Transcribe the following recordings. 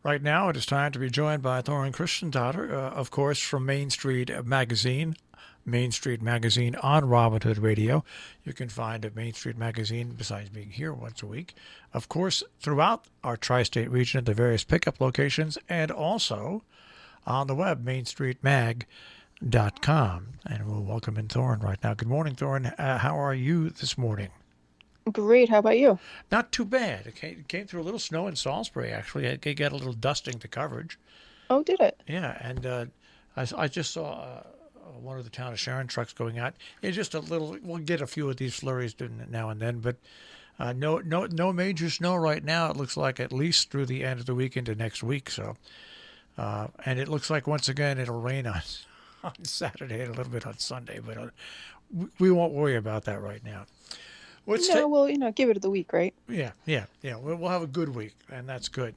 Right now, it is time to be joined by Thorin Christiandotter, of course, from Main Street Magazine on Robin Hood Radio. You can find a Main Street Magazine, besides being here once a week, of course, throughout our tri-state region at the various pickup locations, and also on the web, mainstreetmag.com. And we'll welcome in Thorin right now. Good morning, Thorin. How are you this morning? Great. How about you? Not too bad. It came through a little snow in Salisbury, actually. It got a little dusting to coverage. Oh, did it? Yeah, and I just saw one of the town of Sharon trucks going out. It's just a little. We'll get a few of these flurries now and then, but no major snow right now. It looks like at least through the end of the week into next week. So, and it looks like once again it'll rain on Saturday and a little bit on Sunday, but we won't worry about that right now. Give it the week, right? Yeah. We'll have a good week, and that's good.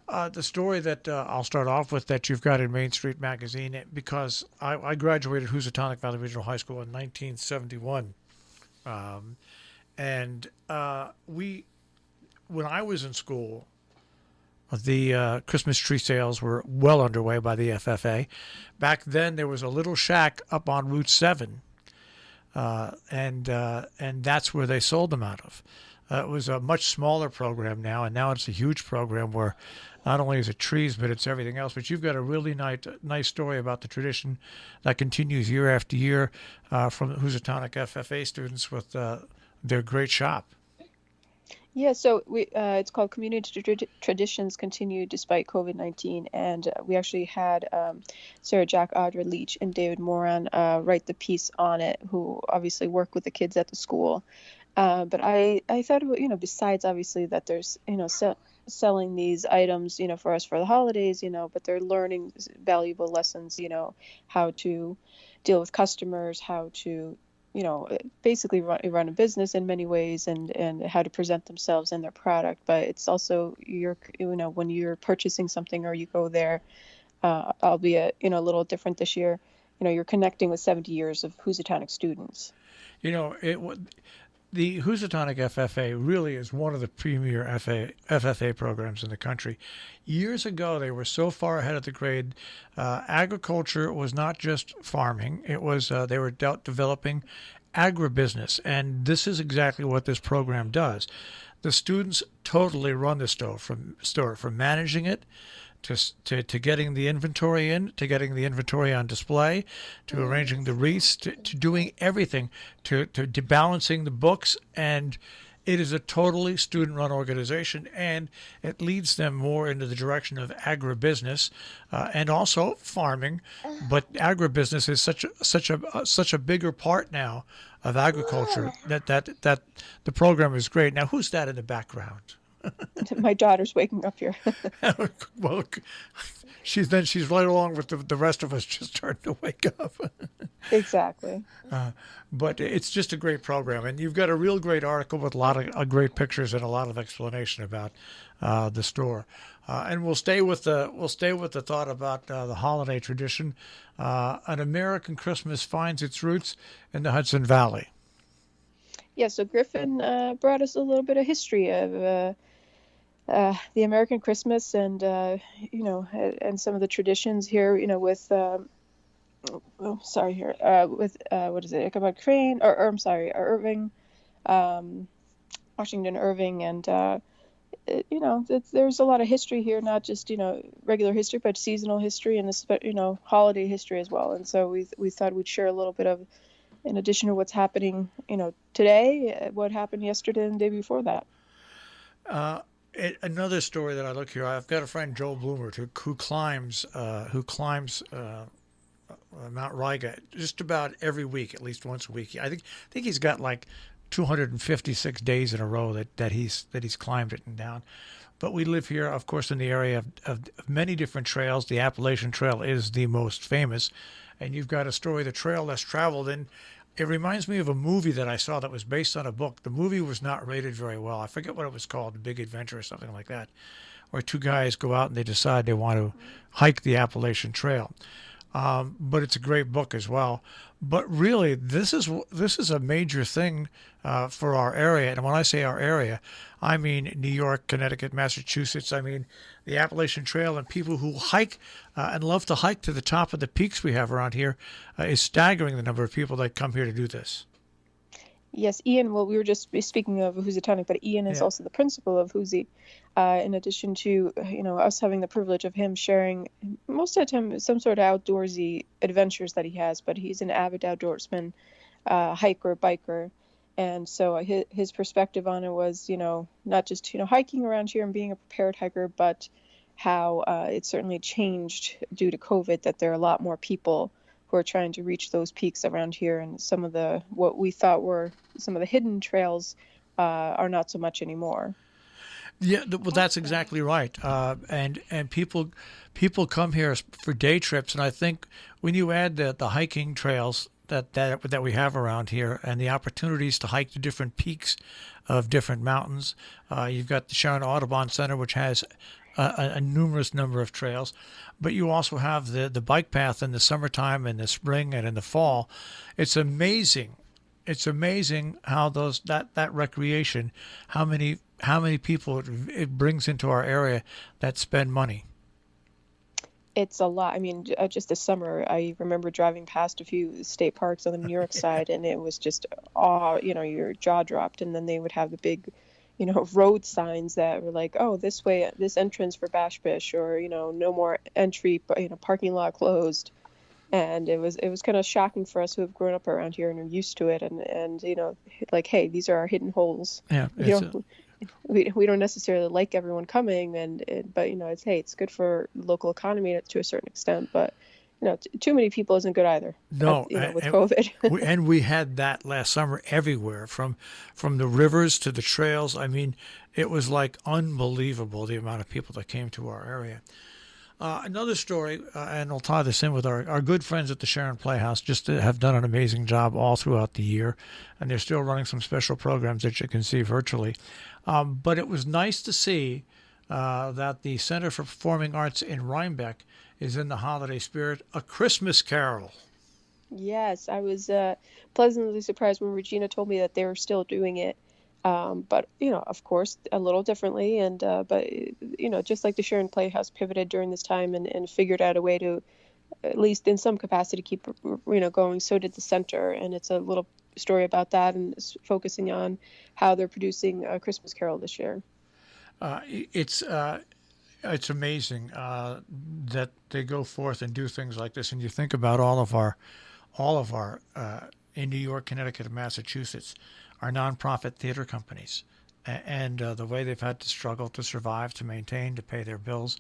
The story that I'll start off with that you've got in Main Street Magazine, because I graduated Housatonic Valley Regional High School in 1971. When I was in school, the Christmas tree sales were well underway by the FFA. Back then, there was a little shack up on Route 7. And that's where they sold them out of. It was a much smaller program now, and now it's a huge program where not only is it trees, but it's everything else. But you've got a really nice story about the tradition that continues year after year from the Housatonic FFA students with their great shop. Yeah, so it's called Community Traditions Continue Despite COVID-19, and we actually had Sarah Jack, Audra Leach, and David Moran write the piece on it, who obviously work with the kids at the school. But I thought, besides obviously that there's, selling these items, for us for the holidays, but they're learning valuable lessons, how to deal with customers, how to basically run a business in many ways and how to present themselves and their product. But it's also when you're purchasing something or you go there, albeit, a little different this year, you're connecting with 70 years of Housatonic students. The Housatonic FFA really is one of the premier FFA programs in the country. Years ago, they were so far ahead of the grade. Agriculture was not just farming. It was they were developing agribusiness, and this is exactly what this program does. The students totally run the store from managing it to getting the inventory in, to getting the inventory on display, to arranging the wreaths, to doing everything, to balancing the books. And it is a totally student-run organization, and it leads them more into the direction of agribusiness and also farming. But agribusiness is such a bigger part now of agriculture that the program is great. Now, who's that in the background? My daughter's waking up here. Well, she's right along with the rest of us, just starting to wake up. Exactly. But it's just a great program, and you've got a real great article with a lot of great pictures and a lot of explanation about the store. And we'll stay with the thought about the holiday tradition. An American Christmas finds its roots in the Hudson Valley. Yeah, so Griffin brought us a little bit of history of the American Christmas and and some of the traditions here, with what is it, Ichabod Crane, or I'm sorry, Irving, Washington Irving, and there's a lot of history here, not just regular history, but seasonal history and this holiday history as well. And so we thought we'd share a little bit of, in addition to what's happening today, what happened yesterday and the day before that. Another story that I look here, I've got a friend, Joel Bloomert, who climbs Mount Riga just about every week, at least once a week. I think he's got like 256 days in a row that he's climbed it and down. But we live here, of course, in the area of many different trails. The Appalachian Trail is the most famous, and you've got a story, The Trail Less Traveled, and it reminds me of a movie that I saw that was based on a book. The movie was not rated very well. I forget what it was called, The Big Adventure or something like that, where two guys go out and they decide they want to hike the Appalachian Trail. But it's a great book as well. But really, this is a major thing for our area. And when I say our area, I mean New York, Connecticut, Massachusetts. I mean the Appalachian Trail, and people who hike and love to hike to the top of the peaks we have around here is staggering, the number of people that come here to do this. Yes, Ian. Well, we were just speaking of Housatonic, but Ian is Yeah. also the principal of Huzi. In addition to us having the privilege of him sharing most of the time some sort of outdoorsy adventures that he has, but he's an avid outdoorsman, hiker, biker, and so his perspective on it was not just hiking around here and being a prepared hiker, but how it certainly changed due to COVID. That there are a lot more people who are trying to reach those peaks around here, and some of the what we thought were some of the hidden trails are not so much anymore. Yeah, well, that's exactly right. And people come here for day trips, and I think when you add the hiking trails that we have around here and the opportunities to hike to different peaks of different mountains, you've got the Sharon Audubon Center, which has a numerous number of trails, but you also have the bike path in the summertime, in the spring, and in the fall. It's amazing. It's amazing how that recreation, how many people it brings into our area that spend money. It's a lot. I mean, just this summer, I remember driving past a few state parks on the New York side, and it was just your jaw dropped. And then they would have the big, road signs that were like, "Oh, this way, this entrance for Bash Bish," or "No more entry, parking lot closed." And it was kind of shocking for us who have grown up around here and are used to it, and like, hey, these are our hidden holes. Yeah, We don't necessarily like everyone coming, but it's good for local economy to a certain extent, but too many people isn't good either. No, With COVID. and we had that last summer everywhere, from the rivers to the trails. I mean, it was like unbelievable the amount of people that came to our area. Another story, and I'll tie this in with our good friends at the Sharon Playhouse, just have done an amazing job all throughout the year, and they're still running some special programs that you can see virtually. But it was nice to see that the Center for Performing Arts in Rhinebeck is in the holiday spirit, A Christmas Carol. Yes, I was pleasantly surprised when Regina told me that they were still doing it. But of course, a little differently, and but just like the Sharon Playhouse pivoted during this time and figured out a way to, at least in some capacity, keep going. So did the center, and it's a little story about that, and focusing on how they're producing A Christmas Carol this year. It's amazing that they go forth and do things like this, and you think about all of our in New York, Connecticut, and Massachusetts, our nonprofit theater companies, and the way they've had to struggle to survive, to maintain, to pay their bills,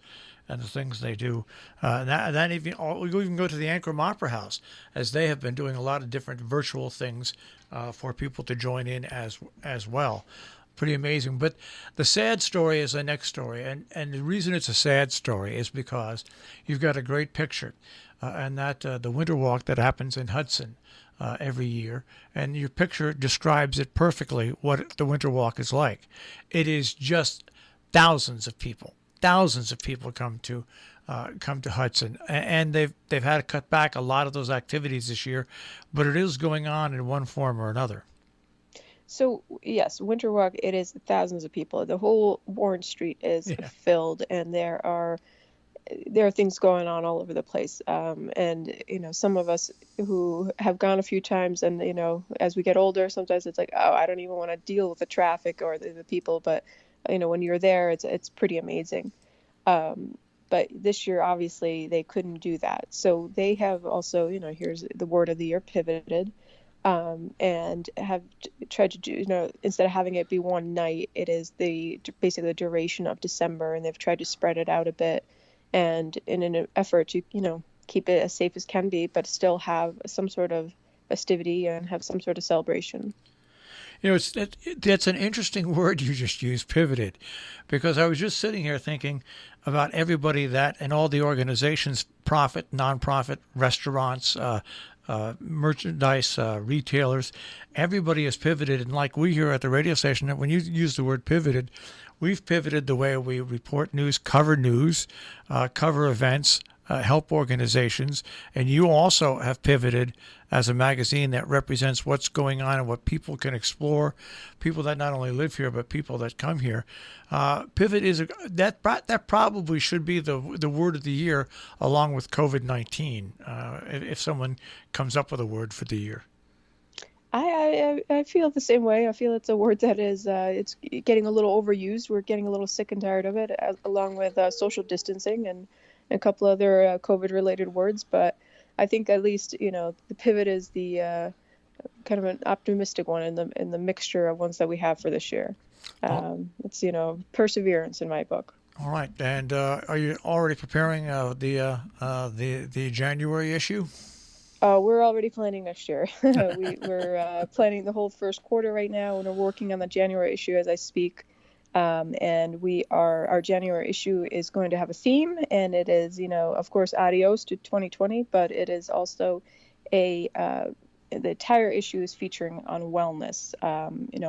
and the things they do. That we even go to the Ankrum Opera House, as they have been doing a lot of different virtual things for people to join in as well. Pretty amazing. But the sad story is the next story, and the reason it's a sad story is because you've got a great picture, and that the winter walk that happens in Hudson every year, and your picture describes it perfectly, what the winter walk is like. It is just thousands of people come to Hudson, and they've had to cut back a lot of those activities this year, but it is going on in one form or another. So yes, Winter Walk, it is thousands of people. The whole Warren Street is filled, and there are things going on all over the place. And some of us who have gone a few times, and as we get older, sometimes it's like, oh, I don't even want to deal with the traffic or the people. But when you're there, it's pretty amazing. But this year, obviously, they couldn't do that. So they have also, here's the word of the year, pivoted. And have tried to do, instead of having it be one night, it is basically the duration of December, and they've tried to spread it out a bit, and in an effort to, keep it as safe as can be, but still have some sort of festivity and have some sort of celebration. That's an interesting word you just used, pivoted, because I was just sitting here thinking about everybody that and all the organizations, profit, nonprofit, restaurants, merchandise, retailers, everybody has pivoted. And like we here at the radio station, when you use the word pivoted, we've pivoted the way we report news, cover events, help organizations, and you also have pivoted as a magazine that represents what's going on and what people can explore, people that not only live here but people that come here. Pivot is that probably should be the word of the year, along with COVID-19. If someone comes up with a word for the year. I feel the same way. I feel it's a word that is it's getting a little overused. We're getting a little sick and tired of it, along with social distancing and a couple other COVID-related words. But I think at least the pivot is the kind of an optimistic one in the mixture of ones that we have for this year. It's perseverance in my book. All right, and are you already preparing the January issue? We're already planning next year. We're planning the whole first quarter right now, and we're working on the January issue as I speak. And our January issue is going to have a theme, and it is, of course, adios to 2020, but it is also the entire issue is featuring on wellness,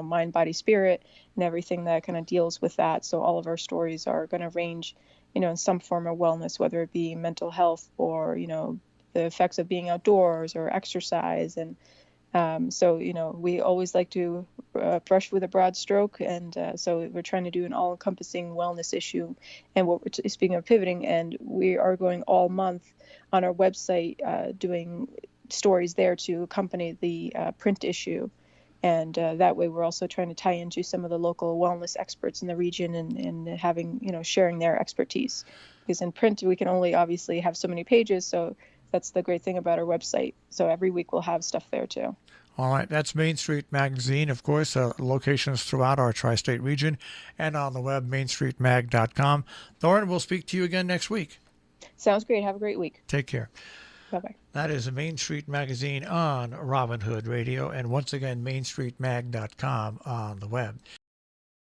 mind, body, spirit, and everything that kind of deals with that. So all of our stories are going to range, in some form of wellness, whether it be mental health or, the effects of being outdoors or exercise. And so, we always like to brush with a broad stroke. And so we're trying to do an all-encompassing wellness issue. And speaking of pivoting, and we are going all month on our website doing stories there to accompany the print issue. And that way we're also trying to tie into some of the local wellness experts in the region and having, sharing their expertise. Because in print, we can only obviously have so many pages. So that's the great thing about our website. So every week we'll have stuff there too. All right, that's Main Street Magazine, of course, locations throughout our tri-state region, and on the web, mainstreetmag.com. Lauren, we'll speak to you again next week. Sounds great. Have a great week. Take care. Bye-bye. That is the Main Street Magazine on Robin Hood Radio, and once again, mainstreetmag.com on the web.